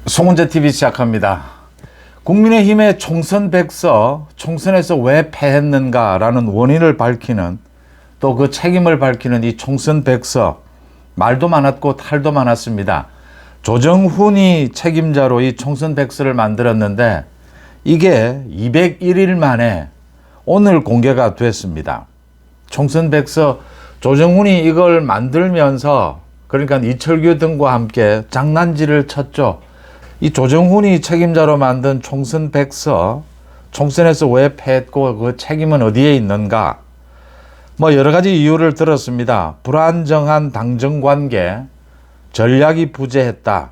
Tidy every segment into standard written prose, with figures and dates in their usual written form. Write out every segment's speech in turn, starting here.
송은재 TV 시작합니다. 국민의힘의 총선 백서, 총선에서 왜 패했는가라는 원인을 밝히는, 또 그 책임을 밝히는 이 총선 백서, 말도 많았고 탈도 많았습니다. 조정훈이 책임자로 이 총선 백서를 만들었는데 이게 201일 만에 오늘 공개가 됐습니다. 총선 백서, 조정훈이 이걸 만들면서, 그러니까 이철규 등과 함께 장난질을 쳤죠. 이 조정훈이 책임자로 만든 총선 백서, 총선에서 왜 패했고 그 책임은 어디에 있는가? 뭐 여러 가지 이유를 들었습니다. 불안정한 당정 관계, 전략이 부재했다,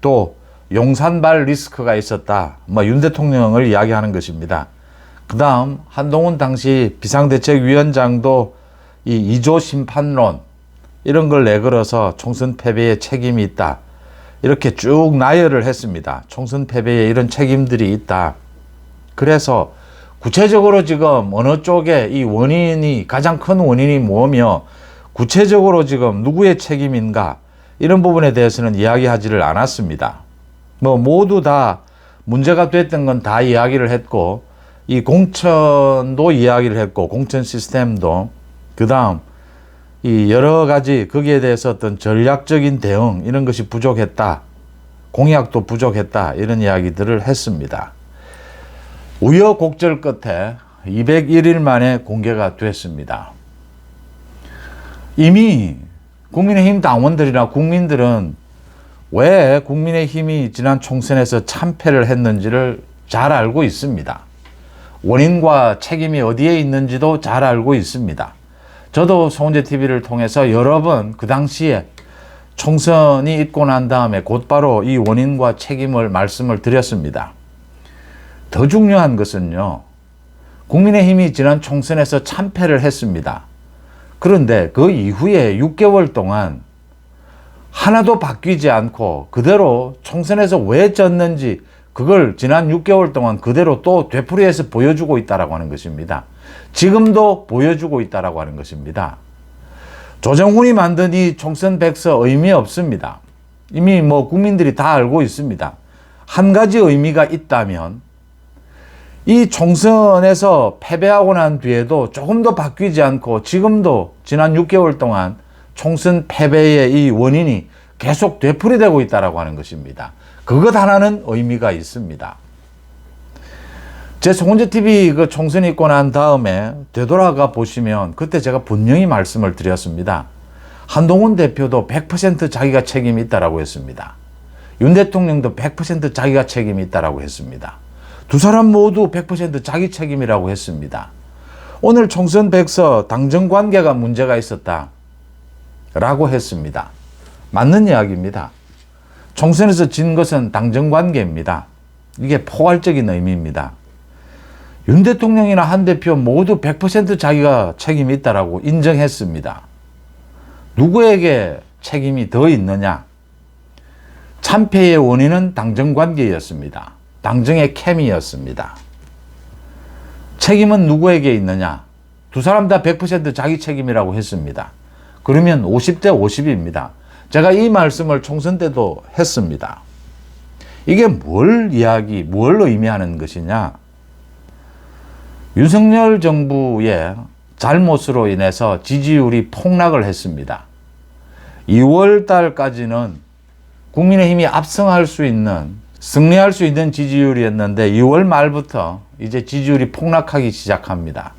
또 용산발 리스크가 있었다, 뭐 윤 대통령을 이야기하는 것입니다. 그 다음 한동훈 당시 비상대책위원장도 이 2조 심판론 이런 걸 내걸어서 총선 패배에 책임이 있다, 이렇게 쭉 나열을 했습니다. 총선 패배에 이런 책임들이 있다. 그래서 구체적으로 지금 어느 쪽에 이 원인이, 가장 큰 원인이 뭐며 구체적으로 지금 누구의 책임인가, 이런 부분에 대해서는 이야기하지를 않았습니다. 뭐 모두 다 문제가 됐던 건 다 이야기를 했고, 이 공천도 이야기를 했고, 공천 시스템도, 그 다음 이 여러 가지 거기에 대해서 어떤 전략적인 대응 이런 것이 부족했다, 공약도 부족했다, 이런 이야기들을 했습니다. 우여곡절 끝에 201일 만에 공개가 됐습니다. 이미 국민의힘 당원들이나 국민들은 왜 국민의힘이 지난 총선에서 참패를 했는지를 잘 알고 있습니다. 원인과 책임이 어디에 있는지도 잘 알고 있습니다. 저도 송은재 TV를 통해서 여러 번 그 당시에 총선이 있고 난 다음에 곧바로 이 원인과 책임을 말씀을 드렸습니다. 더 중요한 것은요, 국민의힘이 지난 총선에서 참패를 했습니다. 그런데 그 이후에 6개월 동안 하나도 바뀌지 않고 그대로 총선에서 왜 졌는지 그걸 지난 6개월 동안 그대로 또 되풀이해서 보여주고 있다라고 하는 것입니다. 지금도 보여주고 있다라고 하는 것입니다. 조정훈이 만든 이 총선 백서 의미 없습니다. 이미 뭐 국민들이 다 알고 있습니다. 한 가지 의미가 있다면, 이 총선에서 패배하고 난 뒤에도 조금 더 바뀌지 않고 지금도 지난 6개월 동안 총선 패배의 이 원인이 계속 되풀이되고 있다라고 하는 것입니다. 그것 하나는 의미가 있습니다. 제 송은재 TV 그 총선이 있고 난 다음에 되돌아가 보시면 그때 제가 분명히 말씀을 드렸습니다. 한동훈 대표도 100% 자기가 책임이 있다라고 했습니다. 윤 대통령도 100% 자기가 책임이 있다라고 했습니다. 두 사람 모두 100% 자기 책임이라고 했습니다. 오늘 총선 백서 당정 관계가 문제가 있었다 라고 했습니다. 맞는 이야기입니다. 총선에서 진 것은 당정 관계입니다. 이게 포괄적인 의미입니다. 윤 대통령이나 한 대표 모두 100% 자기가 책임이 있다라고 인정했습니다. 누구에게 책임이 더 있느냐? 참패의 원인은 당정 관계였습니다. 당정의 케미였습니다. 책임은 누구에게 있느냐? 두 사람 다 100% 자기 책임이라고 했습니다. 그러면 50대 50입니다. 제가 이 말씀을 총선 때도 했습니다. 이게 뭘 의미하는 것이냐? 윤석열 정부의 잘못으로 인해서 지지율이 폭락을 했습니다. 2월 달까지는 국민의힘이 승리할 수 있는 지지율이었는데 2월 말부터 이제 지지율이 폭락하기 시작합니다.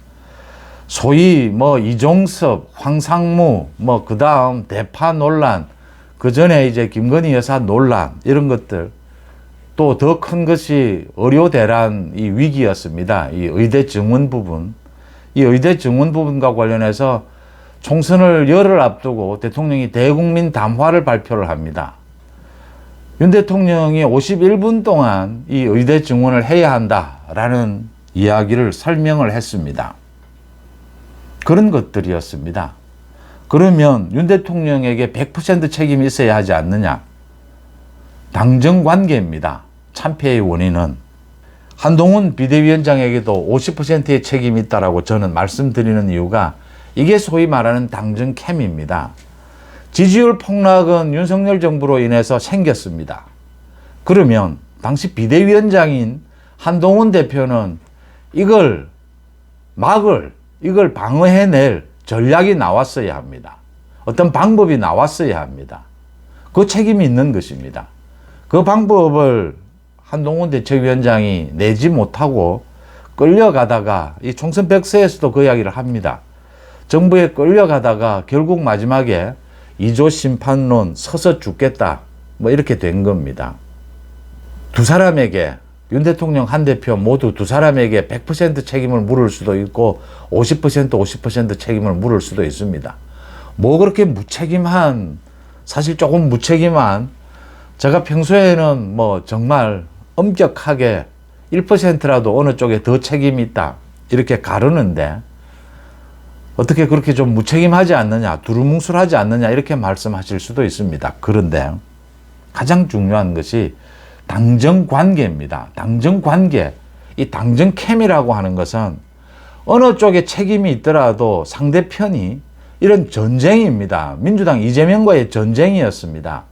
소위 뭐 이종섭, 황상무, 뭐 그 다음 대파 논란, 그 전에 이제 김건희 여사 논란, 이런 것들, 또 더 큰 것이 의료 대란 이 위기였습니다. 이 의대 증원 부분, 이 의대 증원 부분과 관련해서 총선을 열흘 앞두고 대통령이 대국민 담화를 발표를 합니다. 윤 대통령이 51분 동안 이 의대 증원을 해야 한다라는 이야기를 설명을 했습니다. 그런 것들이었습니다. 그러면 윤 대통령에게 100% 책임이 있어야 하지 않느냐? 당정 관계입니다. 참패의 원인은. 한동훈 비대위원장에게도 50%의 책임이 있다라고 저는 말씀드리는 이유가 이게 소위 말하는 당정 캠입니다. 지지율 폭락은 윤석열 정부로 인해서 생겼습니다. 그러면 당시 비대위원장인 한동훈 대표는 이걸 이걸 방어해낼 전략이 나왔어야 합니다. 어떤 방법이 나왔어야 합니다. 그 책임이 있는 것입니다. 그 방법을 한동훈 대책위원장이 내지 못하고 끌려가다가 이 총선 백서에서도 그 이야기를 합니다. 정부에 끌려가다가 결국 마지막에 2조 심판론 서서 죽겠다 뭐 이렇게 된 겁니다. 두 사람에게 윤 대통령 한 대표 모두 두 사람에게 100% 책임을 물을 수도 있고 50% 책임을 물을 수도 있습니다. 뭐 그렇게 무책임한 사실 조금 무책임한 제가 평소에는 뭐 정말 엄격하게 1%라도 어느 쪽에 더 책임이 있다 이렇게 가르는데 어떻게 그렇게 좀 무책임하지 않느냐 두루뭉술하지 않느냐 이렇게 말씀하실 수도 있습니다. 그런데 가장 중요한 것이 당정관계입니다. 당정관계, 이 당정캠이라고 하는 것은 어느 쪽에 책임이 있더라도 상대편이 이런 전쟁입니다. 민주당 이재명과의 전쟁이었습니다.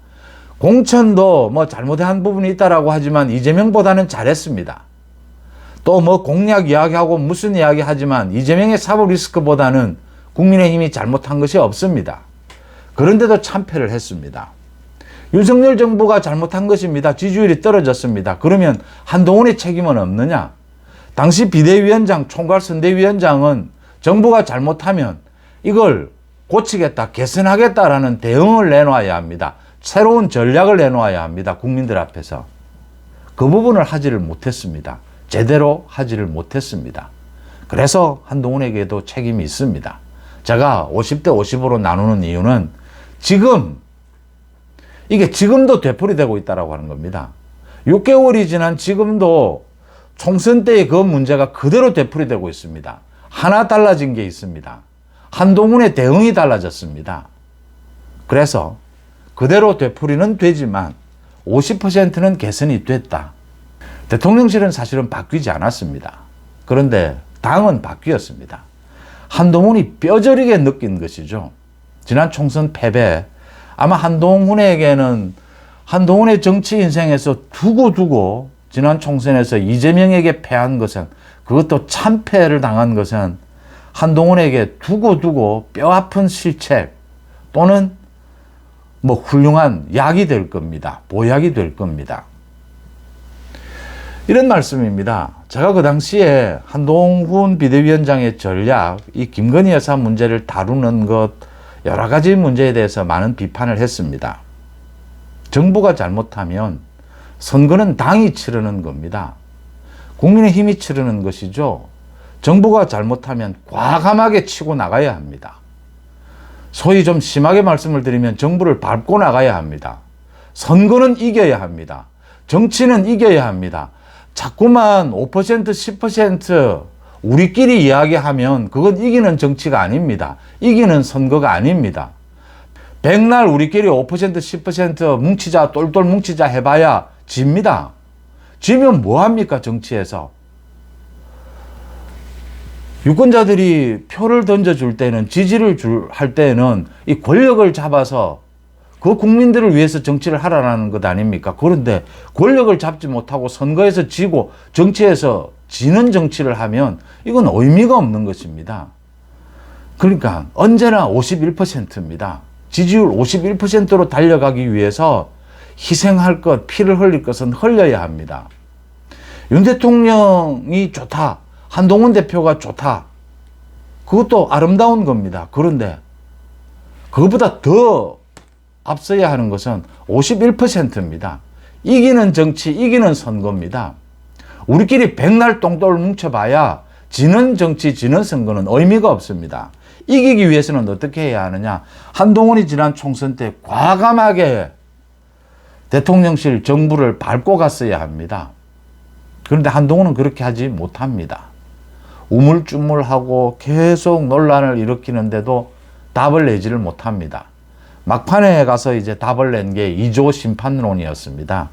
공천도 뭐 잘못한 부분이 있다라고 하지만 이재명보다는 잘했습니다. 또 뭐 공약 이야기하고 무슨 이야기 하지만 이재명의 사법 리스크보다는 국민의힘이 잘못한 것이 없습니다. 그런데도 참패를 했습니다. 윤석열 정부가 잘못한 것입니다. 지지율이 떨어졌습니다. 그러면 한동훈의 책임은 없느냐? 당시 비대위원장, 총괄선대위원장은 정부가 잘못하면 이걸 고치겠다, 개선하겠다라는 대응을 내놓아야 합니다. 새로운 전략을 내놓아야 합니다. 국민들 앞에서. 그 부분을 하지를 못했습니다. 제대로 하지를 못했습니다. 그래서 한동훈에게도 책임이 있습니다. 제가 50대 50으로 나누는 이유는 이게 지금도 되풀이되고 있다고 하는 겁니다. 6개월이 지난 지금도 총선 때의 그 문제가 그대로 되풀이되고 있습니다. 하나 달라진 게 있습니다. 한동훈의 대응이 달라졌습니다. 그래서 그대로 되풀이는 되지만 50%는 개선이 됐다. 대통령실은 사실은 바뀌지 않았습니다. 그런데 당은 바뀌었습니다. 한동훈이 뼈저리게 느낀 것이죠. 지난 총선 패배, 아마 한동훈에게는 한동훈의 정치 인생에서 두고 지난 총선에서 이재명에게 패한 것은 그것도 참패를 당한 것은 한동훈에게 두고 뼈아픈 실책 또는 뭐 훌륭한 약이 될 겁니다. 보약이 될 겁니다. 이런 말씀입니다. 제가 그 당시에 한동훈 비대위원장의 전략, 이 김건희 여사 문제를 다루는 것 여러 가지 문제에 대해서 많은 비판을 했습니다. 정부가 잘못하면 선거는 당이 치르는 겁니다. 국민의힘이 치르는 것이죠. 정부가 잘못하면 과감하게 치고 나가야 합니다. 소위 좀 심하게 말씀을 드리면 정부를 밟고 나가야 합니다. 선거는 이겨야 합니다. 정치는 이겨야 합니다. 자꾸만 5%, 10% 우리끼리 이야기하면 그건 이기는 정치가 아닙니다. 이기는 선거가 아닙니다. 백날 우리끼리 5%, 10% 뭉치자, 똘똘 뭉치자 해봐야 집니다. 지면 뭐합니까, 정치에서? 유권자들이 표를 던져줄 때는, 지지를 할 때는 이 권력을 잡아서 그 국민들을 위해서 정치를 하라는 것 아닙니까? 그런데 권력을 잡지 못하고 선거에서 지고 정치에서 지는 정치를 하면 이건 의미가 없는 것입니다. 그러니까 언제나 51%입니다. 지지율 51%로 달려가기 위해서 희생할 것, 피를 흘릴 것은 흘려야 합니다. 윤 대통령이 좋다, 한동훈 대표가 좋다, 그것도 아름다운 겁니다. 그런데 그것보다 더 앞서야 하는 것은 51%입니다. 이기는 정치, 이기는 선거입니다. 우리끼리 백날 똥돌 뭉쳐봐야 지는 정치, 지는 선거는 의미가 없습니다. 이기기 위해서는 어떻게 해야 하느냐? 한동훈이 지난 총선 때 과감하게 대통령실 정부를 밟고 갔어야 합니다. 그런데 한동훈은 그렇게 하지 못합니다. 우물쭈물하고 계속 논란을 일으키는데도 답을 내지를 못합니다. 막판에 가서 이제 답을 낸 게 2조 심판론이었습니다.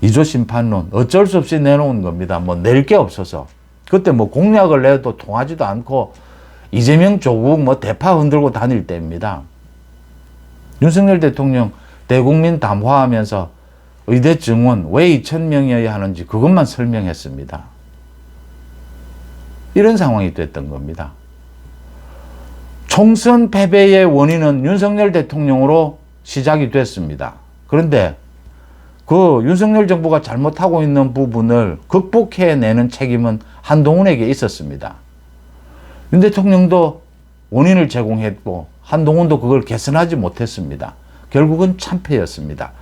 2조 심판론 어쩔 수 없이 내놓은 겁니다. 뭐 낼 게 없어서. 그때 뭐 공약을 내도 통하지도 않고 이재명 조국 뭐 대파 흔들고 다닐 때입니다. 윤석열 대통령 대국민 담화하면서 의대 증원 왜 2,000명이어야 하는지 그것만 설명했습니다. 이런 상황이 됐던 겁니다. 총선 패배의 원인은 윤석열 대통령으로 시작이 됐습니다. 그런데 그 윤석열 정부가 잘못하고 있는 부분을 극복해내는 책임은 한동훈에게 있었습니다. 윤 대통령도 원인을 제공했고 한동훈도 그걸 개선하지 못했습니다. 결국은 참패였습니다.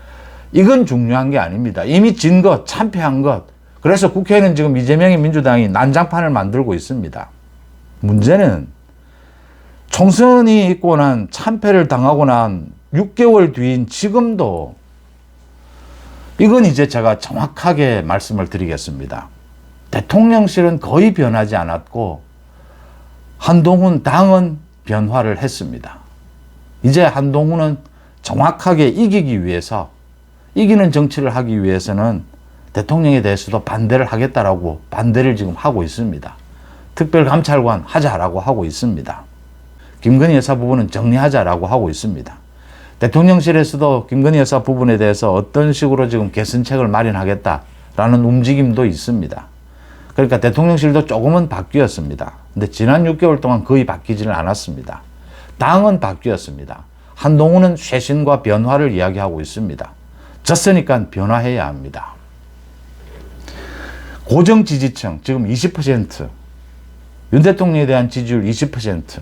이건 중요한 게 아닙니다. 이미 진 것, 참패한 것. 그래서 국회에는 지금 이재명의 민주당이 난장판을 만들고 있습니다. 문제는 총선이 있고 난 참패를 당하고 난 6개월 뒤인 지금도 이건 이제 제가 정확하게 말씀을 드리겠습니다. 대통령실은 거의 변하지 않았고 한동훈 당은 변화를 했습니다. 이제 한동훈은 정확하게 이기기 위해서 이기는 정치를 하기 위해서는 대통령에 대해서도 반대를 하겠다라고 반대를 지금 하고 있습니다. 특별감찰관 하자라고 하고 있습니다. 김건희 여사 부분은 정리하자라고 하고 있습니다. 대통령실에서도 김건희 여사 부분에 대해서 어떤 식으로 지금 개선책을 마련하겠다라는 움직임도 있습니다. 그러니까 대통령실도 조금은 바뀌었습니다. 근데 지난 6개월 동안 거의 바뀌지는 않았습니다. 당은 바뀌었습니다. 한동훈은 쇄신과 변화를 이야기하고 있습니다. 졌으니까 변화해야 합니다. 고정 지지층 지금 20%, 윤 대통령에 대한 지지율 20%.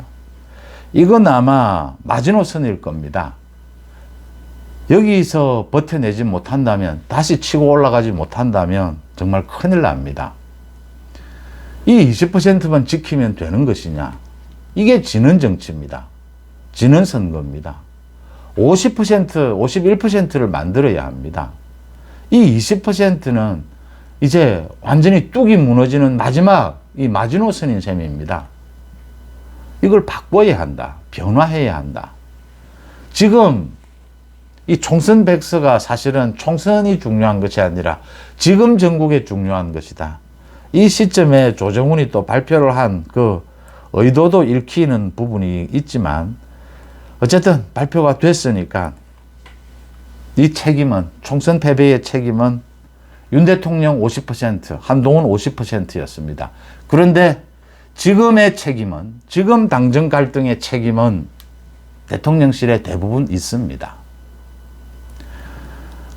이건 아마 마지노선일 겁니다. 여기서 버텨내지 못한다면, 다시 치고 올라가지 못한다면 정말 큰일 납니다. 이 20%만 지키면 되는 것이냐? 이게 지는 정치입니다. 지는 선거입니다. 50%, 51%를 만들어야 합니다. 이 20%는 이제 완전히 뚝이 무너지는 마지막 이 마지노선인 셈입니다. 이걸 바꿔야 한다. 변화해야 한다. 지금 이 총선 백서가 사실은 총선이 중요한 것이 아니라 지금 전국에 중요한 것이다. 이 시점에 조정훈이 또 발표를 한 그 의도도 읽히는 부분이 있지만 어쨌든 발표가 됐으니까 이 책임은, 총선 패배의 책임은 윤 대통령 50%, 한동훈 50%였습니다. 그런데 지금의 책임은, 지금 당정 갈등의 책임은 대통령실에 대부분 있습니다.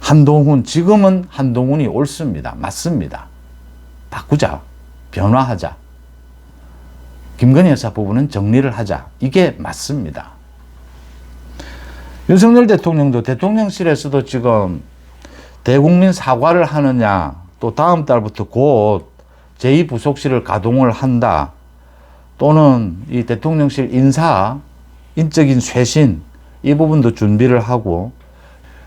한동훈, 지금은 한동훈이 옳습니다. 맞습니다. 바꾸자. 변화하자. 김건희 여사 부분은 정리를 하자. 이게 맞습니다. 윤석열 대통령도 대통령실에서도 지금 대국민 사과를 하느냐, 또 다음 달부터 곧 제2부속실을 가동을 한다, 또는 이 대통령실 인적인 쇄신, 이 부분도 준비를 하고,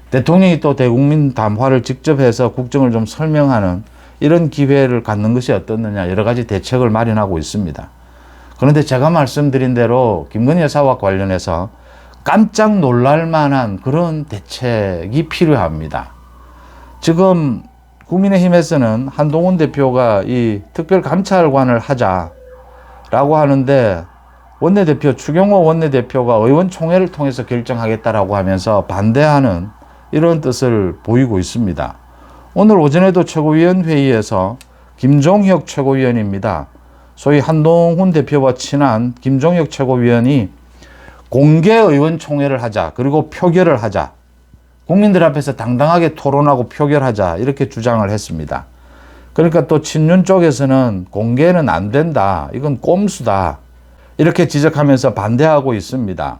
대통령이 또 대국민 담화를 직접 해서 국정을 좀 설명하는 이런 기회를 갖는 것이 어떻느냐, 여러 가지 대책을 마련하고 있습니다. 그런데 제가 말씀드린 대로 김건희 여사와 관련해서 깜짝 놀랄 만한 그런 대책이 필요합니다. 지금 국민의힘에서는 한동훈 대표가 이 특별감찰관을 하자라고 하는데, 원내대표 추경호 원내대표가 의원총회를 통해서 결정하겠다라고 하면서 반대하는 이런 뜻을 보이고 있습니다. 오늘 오전에도 최고위원 회의에서 김종혁 최고위원입니다. 소위 한동훈 대표와 친한 김종혁 최고위원이 공개 의원총회를 하자, 그리고 표결을 하자, 국민들 앞에서 당당하게 토론하고 표결하자, 이렇게 주장을 했습니다. 그러니까 또 친윤 쪽에서는 공개는 안 된다, 이건 꼼수다, 이렇게 지적하면서 반대하고 있습니다.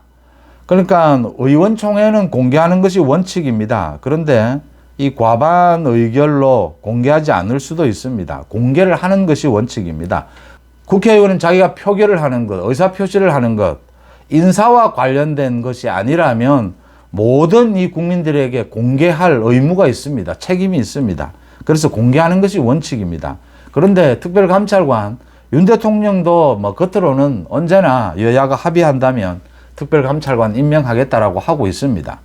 그러니까 의원총회는 공개하는 것이 원칙입니다. 그런데 이 과반 의결로 공개하지 않을 수도 있습니다. 공개를 하는 것이 원칙입니다. 국회의원은 자기가 표결을 하는 것, 의사표시를 하는 것, 인사와 관련된 것이 아니라면 모든 이 국민들에게 공개할 의무가 있습니다. 책임이 있습니다. 그래서 공개하는 것이 원칙입니다. 그런데 특별감찰관, 윤 대통령도 뭐 겉으로는 언제나 여야가 합의한다면 특별감찰관 임명하겠다라고 하고 있습니다.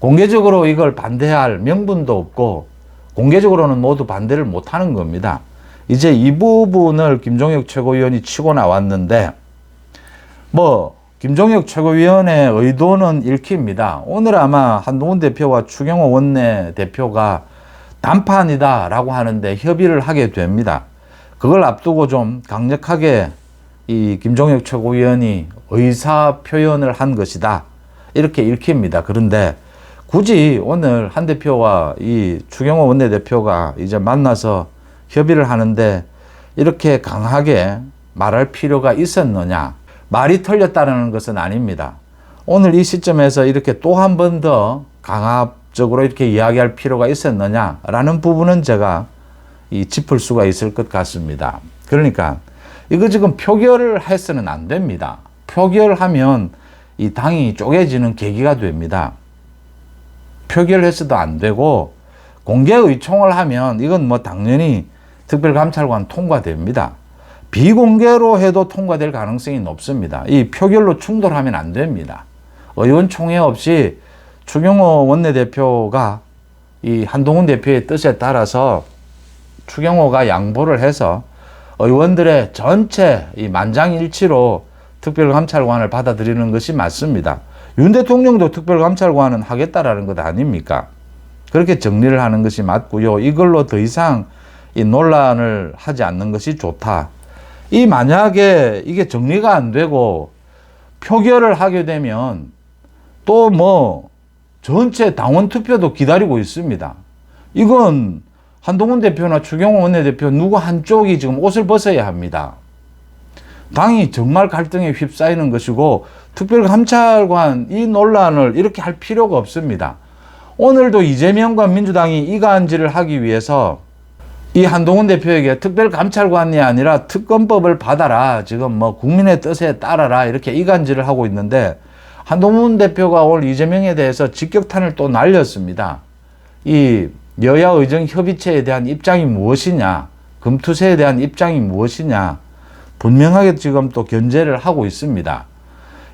공개적으로 이걸 반대할 명분도 없고 공개적으로는 모두 반대를 못하는 겁니다. 이제 이 부분을 김종혁 최고위원이 치고 나왔는데, 뭐 김종혁 최고위원의 의도는 읽힙니다. 오늘 아마 한동훈 대표와 추경호 원내대표가 단판이다라고 하는데 협의를 하게 됩니다. 그걸 앞두고 좀 강력하게 이 김종혁 최고위원이 의사 표현을 한 것이다, 이렇게 읽힙니다. 그런데 굳이 오늘 한 대표와 이 추경호 원내대표가 이제 만나서 협의를 하는데 이렇게 강하게 말할 필요가 있었느냐? 말이 틀렸다는 것은 아닙니다. 오늘 이 시점에서 이렇게 또 한 번 더 강압적으로 이렇게 이야기할 필요가 있었느냐라는 부분은 제가 짚을 수가 있을 것 같습니다. 그러니까 이거 지금 표결을 해서는 안 됩니다. 표결하면 이 당이 쪼개지는 계기가 됩니다. 표결해서도 안 되고 공개 의총을 하면 이건 뭐 당연히 특별감찰관 통과됩니다. 비공개로 해도 통과될 가능성이 높습니다. 이 표결로 충돌하면 안 됩니다. 의원총회 없이 추경호 원내대표가 이 한동훈 대표의 뜻에 따라서 추경호가 양보를 해서 의원들의 전체 이 만장일치로 특별감찰관을 받아들이는 것이 맞습니다. 윤 대통령도 특별감찰관은 하겠다라는 것 아닙니까? 그렇게 정리를 하는 것이 맞고요. 이걸로 더 이상 이 논란을 하지 않는 것이 좋다. 이 만약에 이게 정리가 안 되고 표결을 하게 되면 또 뭐 전체 당원 투표도 기다리고 있습니다. 이건 한동훈 대표나 추경호 원내대표 누구 한쪽이 지금 옷을 벗어야 합니다. 당이 정말 갈등에 휩싸이는 것이고 특별감찰관 이 논란을 이렇게 할 필요가 없습니다. 오늘도 이재명과 민주당이 이간질을 하기 위해서 이 한동훈 대표에게 특별감찰관이 아니라 특검법을 받아라, 지금 뭐 국민의 뜻에 따라라, 이렇게 이간질을 하고 있는데 한동훈 대표가 오늘 이재명에 대해서 직격탄을 또 날렸습니다. 이 여야 의정 협의체에 대한 입장이 무엇이냐, 금투세에 대한 입장이 무엇이냐 분명하게 지금 또 견제를 하고 있습니다.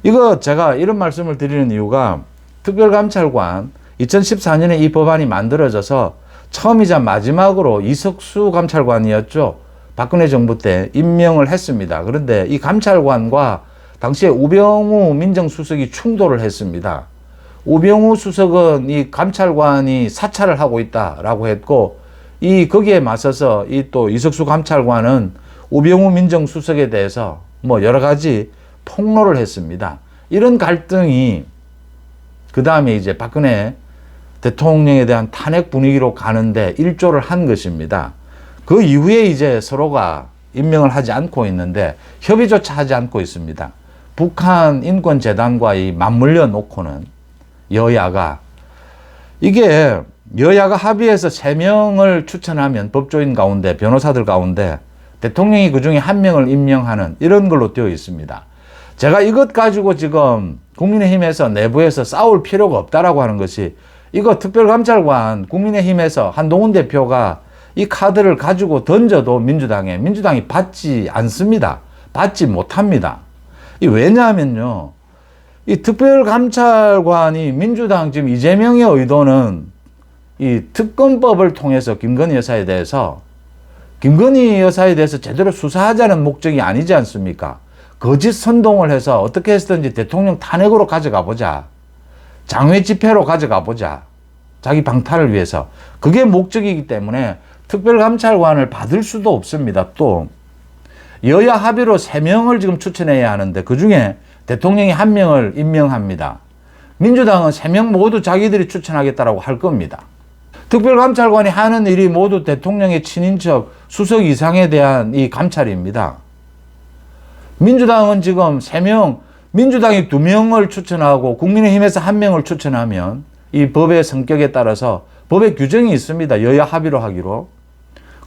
이거 제가 이런 말씀을 드리는 이유가 특별감찰관 2014년에 이 법안이 만들어져서 처음이자 마지막으로 이석수 감찰관이었죠. 박근혜 정부 때 임명을 했습니다. 그런데 이 감찰관과 당시에 우병우 민정수석이 충돌을 했습니다. 우병우 수석은 이 감찰관이 사찰을 하고 있다라고 했고, 거기에 맞서서 또 이석수 감찰관은 우병우 민정수석에 대해서 뭐 여러 가지 폭로를 했습니다. 이런 갈등이 그 다음에 이제 박근혜 대통령에 대한 탄핵 분위기로 가는데 일조를 한 것입니다. 그 이후에 이제 서로가 임명을 하지 않고 있는데 협의조차 하지 않고 있습니다. 북한 인권재단과 맞물려 놓고는 여야가 합의해서 3명을 추천하면 법조인 가운데, 변호사들 가운데 대통령이 그 중에 1명을 임명하는 이런 걸로 되어 있습니다. 제가 이것 가지고 지금 국민의힘에서 내부에서 싸울 필요가 없다라고 하는 것이, 이거 특별감찰관 국민의힘에서 한동훈 대표가 이 카드를 가지고 던져도 민주당이 받지 않습니다. 받지 못합니다. 왜냐하면요, 이 특별감찰관이 민주당 지금 이재명의 의도는 이 특검법을 통해서 김건희 여사에 대해서 제대로 수사하자는 목적이 아니지 않습니까? 거짓 선동을 해서 어떻게 해서든지 대통령 탄핵으로 가져가 보자. 장외 집회로 가져가 보자. 자기 방탄을 위해서. 그게 목적이기 때문에 특별감찰관을 받을 수도 없습니다. 또 여야 합의로 3명을 지금 추천해야 하는데 그중에 대통령이 1명을 임명합니다. 민주당은 3명 모두 자기들이 추천하겠다라고 할 겁니다. 특별감찰관이 하는 일이 모두 대통령의 친인척 수석 이상에 대한 이 감찰입니다. 민주당은 지금 3명, 민주당이 2명을 추천하고 국민의힘에서 1명을 추천하면 이 법의 성격에 따라서 법의 규정이 있습니다. 여야 합의로 하기로.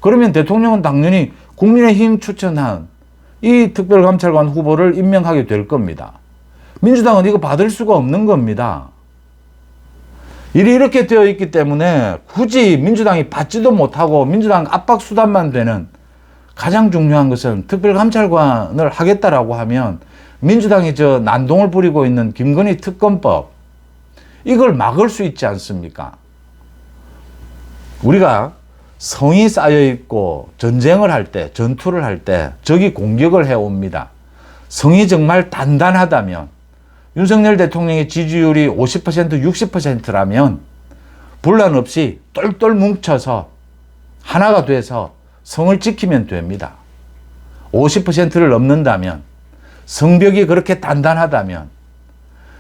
그러면 대통령은 당연히 국민의힘 추천한 이 특별감찰관 후보를 임명하게 될 겁니다. 민주당은 이거 받을 수가 없는 겁니다. 일이 이렇게 되어 있기 때문에 굳이 민주당이 받지도 못하고 민주당 압박수단만 되는, 가장 중요한 것은 특별감찰관을 하겠다라고 하면 민주당이 난동을 부리고 있는 김건희 특검법, 이걸 막을 수 있지 않습니까? 우리가 성이 쌓여있고 전쟁을 할 때, 전투를 할 때 적이 공격을 해옵니다. 성이 정말 단단하다면, 윤석열 대통령의 지지율이 50%, 60%라면 분란 없이 똘똘 뭉쳐서 하나가 돼서 성을 지키면 됩니다. 50%를 넘는다면, 성벽이 그렇게 단단하다면.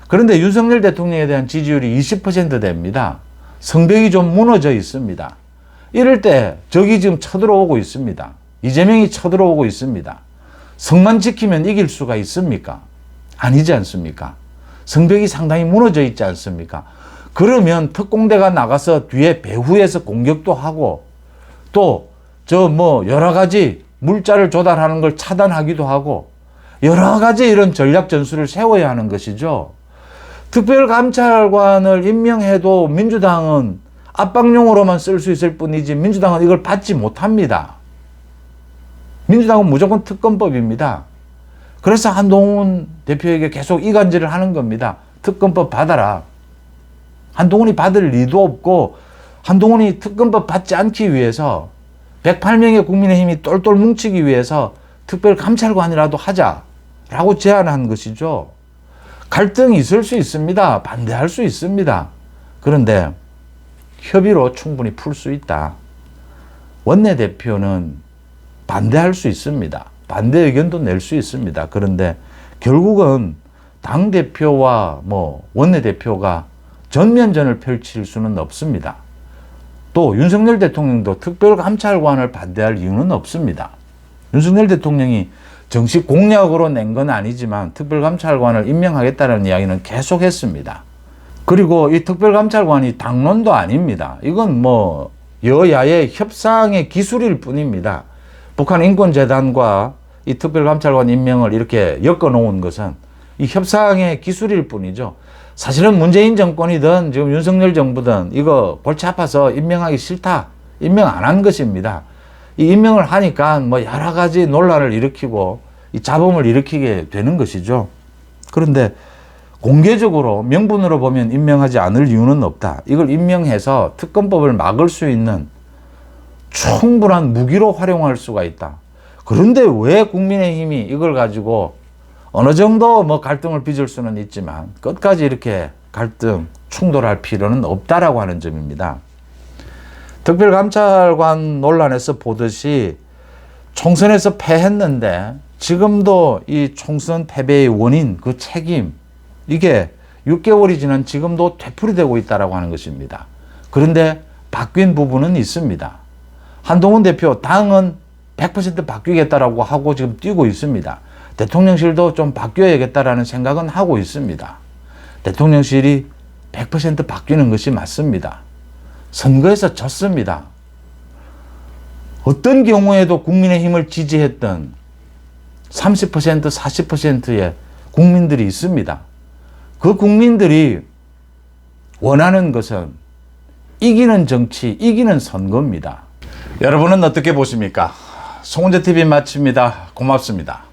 그런데 윤석열 대통령에 대한 지지율이 20% 됩니다. 성벽이 좀 무너져 있습니다. 이럴 때 적이 지금 쳐들어오고 있습니다. 이재명이 쳐들어오고 있습니다. 성만 지키면 이길 수가 있습니까? 아니지 않습니까? 성벽이 상당히 무너져 있지 않습니까? 그러면 특공대가 나가서 뒤에 배후에서 공격도 하고 또 여러 가지 물자를 조달하는 걸 차단하기도 하고 여러 가지 이런 전략 전술을 세워야 하는 것이죠. 특별감찰관을 임명해도 민주당은 압박용으로만 쓸 수 있을 뿐이지 민주당은 이걸 받지 못합니다. 민주당은 무조건 특검법입니다. 그래서 한동훈 대표에게 계속 이간질을 하는 겁니다. 특검법 받아라. 한동훈이 받을 리도 없고 한동훈이 특검법 받지 않기 위해서 108명의 국민의힘이 똘똘 뭉치기 위해서 특별감찰관이라도 하자라고 제안한 것이죠. 갈등이 있을 수 있습니다. 반대할 수 있습니다. 그런데 협의로 충분히 풀 수 있다. 원내대표는 반대할 수 있습니다. 반대 의견도 낼 수 있습니다. 그런데 결국은 당대표와 원내대표가 전면전을 펼칠 수는 없습니다. 또 윤석열 대통령도 특별감찰관을 반대할 이유는 없습니다. 윤석열 대통령이 정식 공약으로 낸 건 아니지만 특별감찰관을 임명하겠다는 이야기는 계속 했습니다. 그리고 이 특별감찰관이 당론도 아닙니다. 이건 여야의 협상의 기술일 뿐입니다. 북한 인권재단과 이 특별감찰관 임명을 이렇게 엮어놓은 것은 이 협상의 기술일 뿐이죠. 사실은 문재인 정권이든 지금 윤석열 정부든 이거 골치 아파서 임명하기 싫다. 임명 안 한 것입니다. 이 임명을 하니까 여러 가지 논란을 일으키고 이 잡음을 일으키게 되는 것이죠. 그런데 공개적으로 명분으로 보면 임명하지 않을 이유는 없다. 이걸 임명해서 특검법을 막을 수 있는 충분한 무기로 활용할 수가 있다. 그런데 왜 국민의힘이 이걸 가지고 어느 정도 갈등을 빚을 수는 있지만 끝까지 이렇게 갈등, 충돌할 필요는 없다라고 하는 점입니다. 특별감찰관 논란에서 보듯이 총선에서 패했는데 지금도 이 총선 패배의 원인, 그 책임, 이게 6개월이 지난 지금도 되풀이되고 있다라고 하는 것입니다. 그런데 바뀐 부분은 있습니다. 한동훈 대표 당은 100% 바뀌겠다라고 하고 지금 뛰고 있습니다. 대통령실도 좀 바뀌어야겠다라는 생각은 하고 있습니다. 대통령실이 100% 바뀌는 것이 맞습니다. 선거에서 졌습니다. 어떤 경우에도 국민의힘을 지지했던 30%, 40%의 국민들이 있습니다. 그 국민들이 원하는 것은 이기는 정치, 이기는 선거입니다. 여러분은 어떻게 보십니까? 송은재TV 마칩니다. 고맙습니다.